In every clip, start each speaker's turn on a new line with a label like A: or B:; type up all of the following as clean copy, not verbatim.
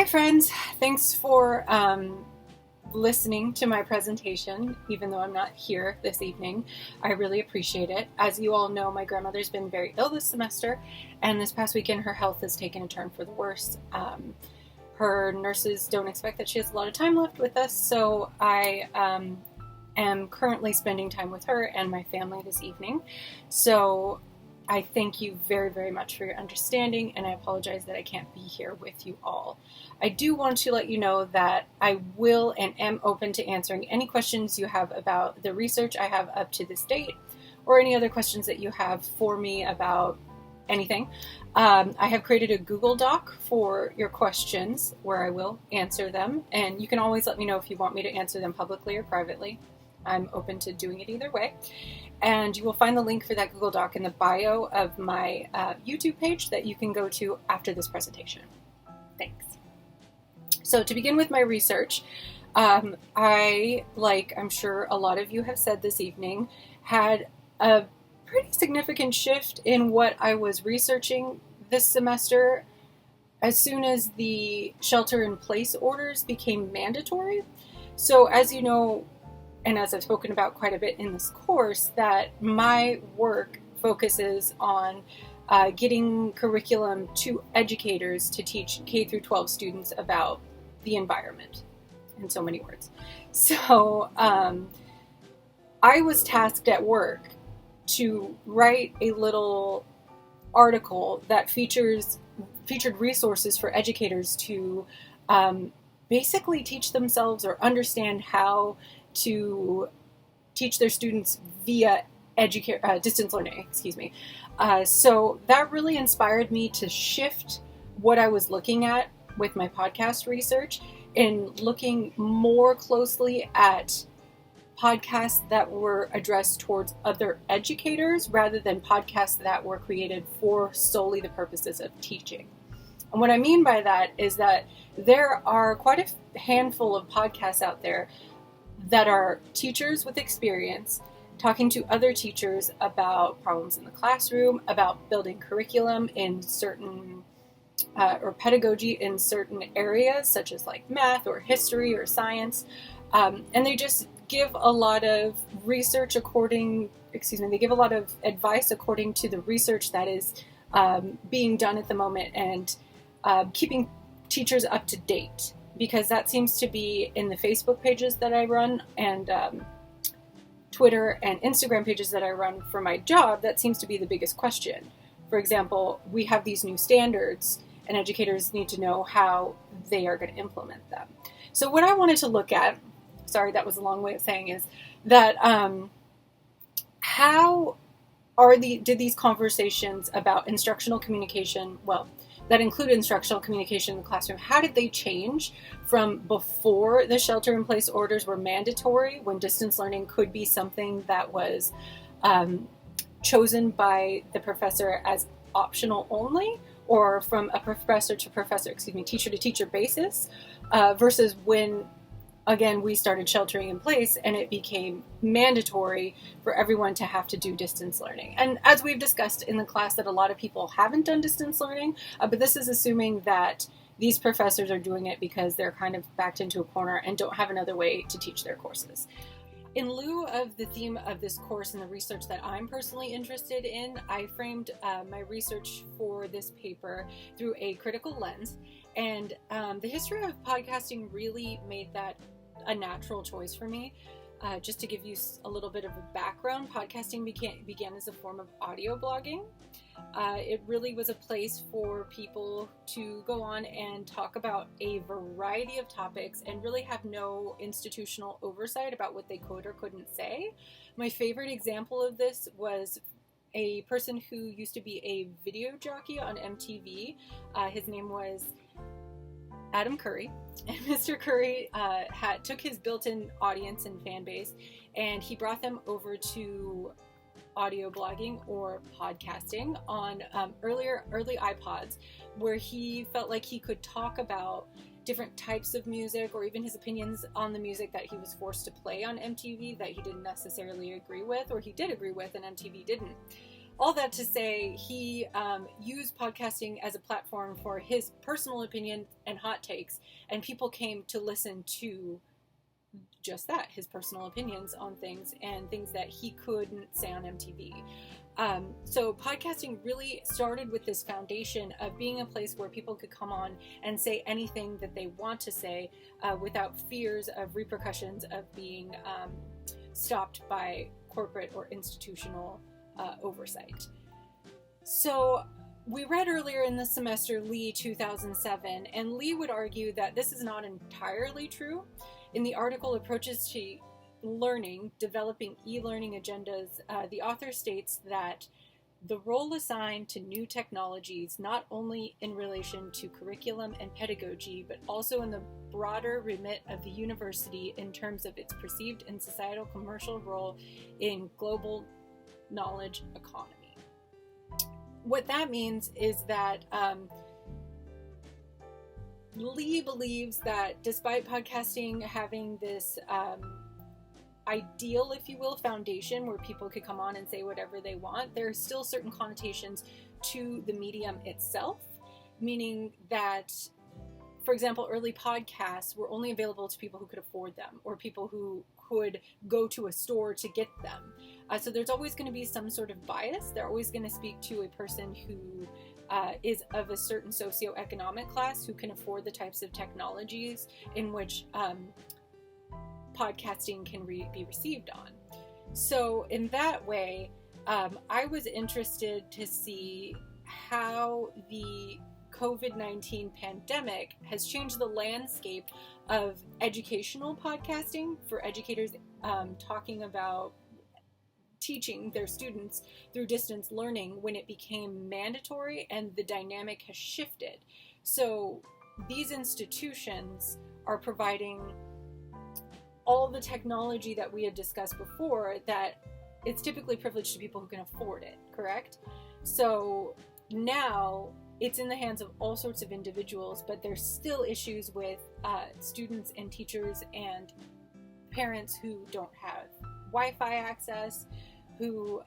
A: Hi friends, thanks for listening to my presentation, even though I'm not here this evening. I really appreciate it. As you all know, my grandmother's been very ill this semester, and this past weekend her health has taken a turn for the worse. Her nurses don't expect that she has a lot of time left with us, so I am currently spending time with her and my family this evening. So I thank you very, very much for your understanding, and I apologize that I can't be here with you all. I do want to let you know that I will and am open to answering any questions you have about the research I have up to this date, or any other questions that you have for me about anything. I have created a Google Doc for your questions where I will answer them, and you can always let me know if you want me to answer them publicly or privately. I'm open to doing it either way. And you will find the link for that Google Doc in the bio of my YouTube page that you can go to after this presentation. Thanks. So to begin with my research, I, like I'm sure a lot of you have said this evening, had a pretty significant shift in what I was researching this semester as soon as the shelter-in-place orders became mandatory. So as you know, and as I've spoken about quite a bit in this course, that my work focuses on getting curriculum to educators to teach K through 12 students about the environment, in so many words. So I was tasked at work to write a little article that featured resources for educators to basically teach themselves or understand how to teach their students via distance learning, So that really inspired me to shift what I was looking at with my podcast research in looking more closely at podcasts that were addressed towards other educators rather than podcasts that were created for solely the purposes of teaching. And what I mean by that is that there are quite a handful of podcasts out there that are teachers with experience talking to other teachers about problems in the classroom, about building curriculum in certain or pedagogy in certain areas such as like math or history or science, and they just give a lot of research they give a lot of advice according to the research that is being done at the moment, and keeping teachers up to date. Because that seems to be in the Facebook pages that I run and Twitter and Instagram pages that I run for my job, that seems to be the biggest question. For example, we have these new standards and educators need to know how they are going to implement them. So what I wanted to look at, sorry, that was a long way of saying, is that how did these conversations about instructional communication, that include instructional communication in the classroom, how did they change from before the shelter-in-place orders were mandatory, when distance learning could be something that was chosen by the professor as optional only, or from a professor to professor, teacher to teacher basis, versus when, again, we started sheltering in place and it became mandatory for everyone to have to do distance learning. And as we've discussed in the class, that a lot of people haven't done distance learning, but this is assuming that these professors are doing it because they're kind of backed into a corner and don't have another way to teach their courses. In lieu of the theme of this course and the research that I'm personally interested in, I framed my research for this paper through a critical lens. And the history of podcasting really made that a natural choice for me. Just to give you a little bit of a background, podcasting began as a form of audio blogging. It really was a place for people to go on and talk about a variety of topics and really have no institutional oversight about what they could or couldn't say. My favorite example of this was a person who used to be a video jockey on MTV. His name was Adam Curry, and Mr. Curry took his built-in audience and fan base, and he brought them over to audio blogging or podcasting on early iPods, where he felt like he could talk about different types of music, or even his opinions on the music that he was forced to play on MTV that he didn't necessarily agree with, or he did agree with and MTV didn't. all that to say, he used podcasting as a platform for his personal opinion and hot takes, and people came to listen to just that, his personal opinions on things and things that he couldn't say on MTV. So podcasting really started with this foundation of being a place where people could come on and say anything that they want to say without fears of repercussions of being stopped by corporate or institutional oversight. So we read earlier in the semester Lee 2007, and Lee would argue that this is not entirely true. In the article Approaches to Learning, Developing E-Learning Agendas, the author states that the role assigned to new technologies, not only in relation to curriculum and pedagogy, but also in the broader remit of the university in terms of its perceived and societal commercial role in global knowledge economy. What that means is that Lee believes that despite podcasting having this ideal, if you will, foundation where people could come on and say whatever they want, there are still certain connotations to the medium itself, meaning that, for example, early podcasts were only available to people who could afford them or people who could go to a store to get them. So there's always going to be some sort of bias. They're always going to speak to a person who is of a certain socioeconomic class who can afford the types of technologies in which podcasting can be received on. So in that way, I was interested to see how the COVID-19 pandemic has changed the landscape of educational podcasting for educators talking about teaching their students through distance learning when it became mandatory and the dynamic has shifted. So these institutions are providing all the technology that we had discussed before, that it's typically privileged to people who can afford it, correct? So now it's in the hands of all sorts of individuals, but there's still issues with students and teachers and parents who don't have Wi-Fi access, who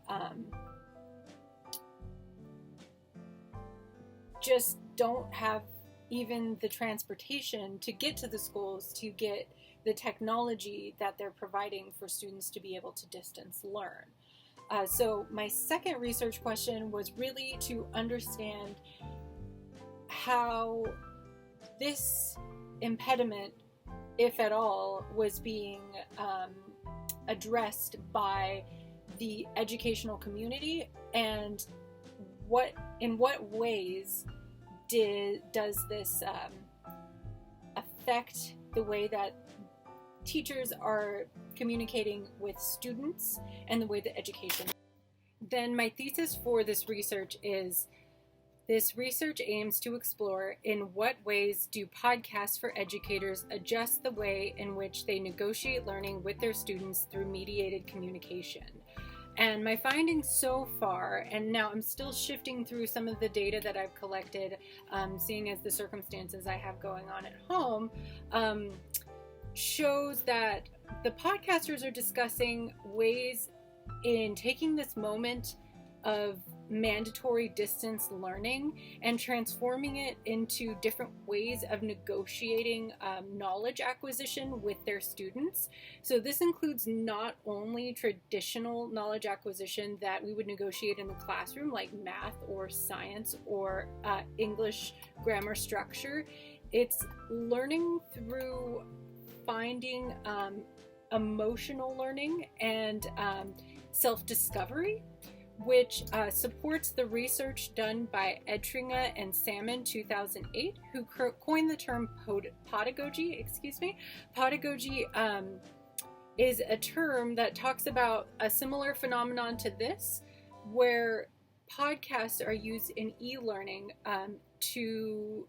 A: just don't have even the transportation to get to the schools to get the technology that they're providing for students to be able to distance learn. So my second research question was really to understand how this impediment, if at all, was being addressed by the educational community, and in what ways does this affect the way that teachers are communicating with students and the way that education. Then my thesis for this research is, this research aims to explore in what ways do podcasts for educators adjust the way in which they negotiate learning with their students through mediated communication. And my findings so far, and now I'm still shifting through some of the data that I've collected, seeing as the circumstances I have going on at home, shows that the podcasters are discussing ways in taking this moment of mandatory distance learning and transforming it into different ways of negotiating knowledge acquisition with their students. So this includes not only traditional knowledge acquisition that we would negotiate in the classroom, like math or science or English grammar structure. It's learning through finding emotional learning and self-discovery, which supports the research done by Edtringa and Salmon 2008, who coined the term podagogy. Podagogy is a term that talks about a similar phenomenon to this, where podcasts are used in e-learning to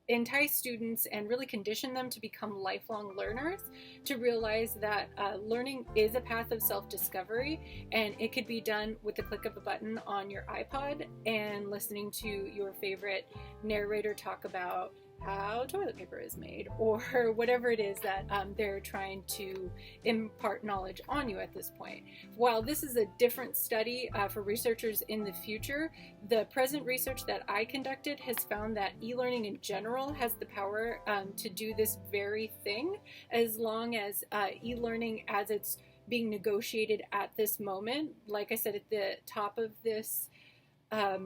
A: entice students and really condition them to become lifelong learners, to realize that learning is a path of self-discovery, and it could be done with the click of a button on your iPod and listening to your favorite narrator talk about how toilet paper is made, or whatever it is that they're trying to impart knowledge on you at this point. While this is a different study for researchers in the future, the present research that I conducted has found that e-learning in general has the power to do this very thing, as long as e-learning as it's being negotiated at this moment. Like I said at the top of this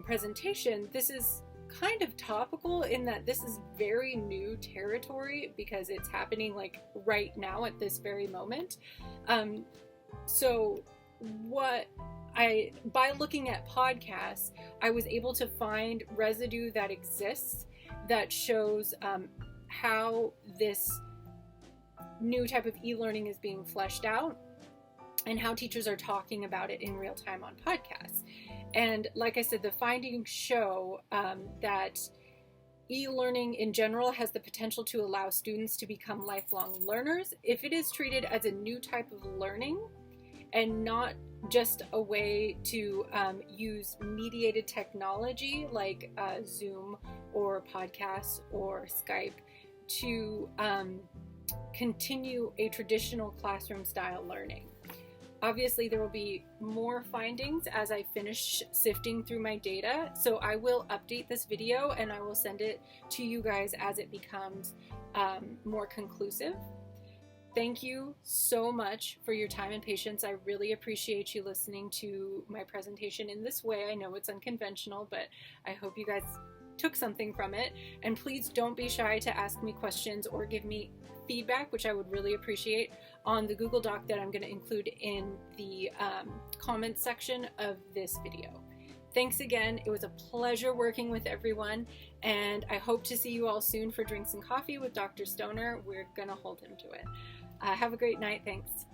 A: presentation, this is kind of topical in that this is very new territory because it's happening like right now at this very moment. So by looking at podcasts, I was able to find residue that exists that shows how this new type of e-learning is being fleshed out and how teachers are talking about it in real time on podcasts. And like I said, the findings show that e-learning in general has the potential to allow students to become lifelong learners if it is treated as a new type of learning and not just a way to use mediated technology like Zoom or podcasts or Skype to continue a traditional classroom style learning. Obviously, there will be more findings as I finish sifting through my data, so I will update this video and I will send it to you guys as it becomes more conclusive. Thank you so much for your time and patience. I really appreciate you listening to my presentation in this way. I know it's unconventional, but I hope you guys took something from it. And please don't be shy to ask me questions or give me feedback, which I would really appreciate, on the Google Doc that I'm going to include in the comments section of this video. Thanks again. It was a pleasure working with everyone, and I hope to see you all soon for drinks and coffee with Dr. Stoner. We're going to hold him to it. Have a great night. Thanks.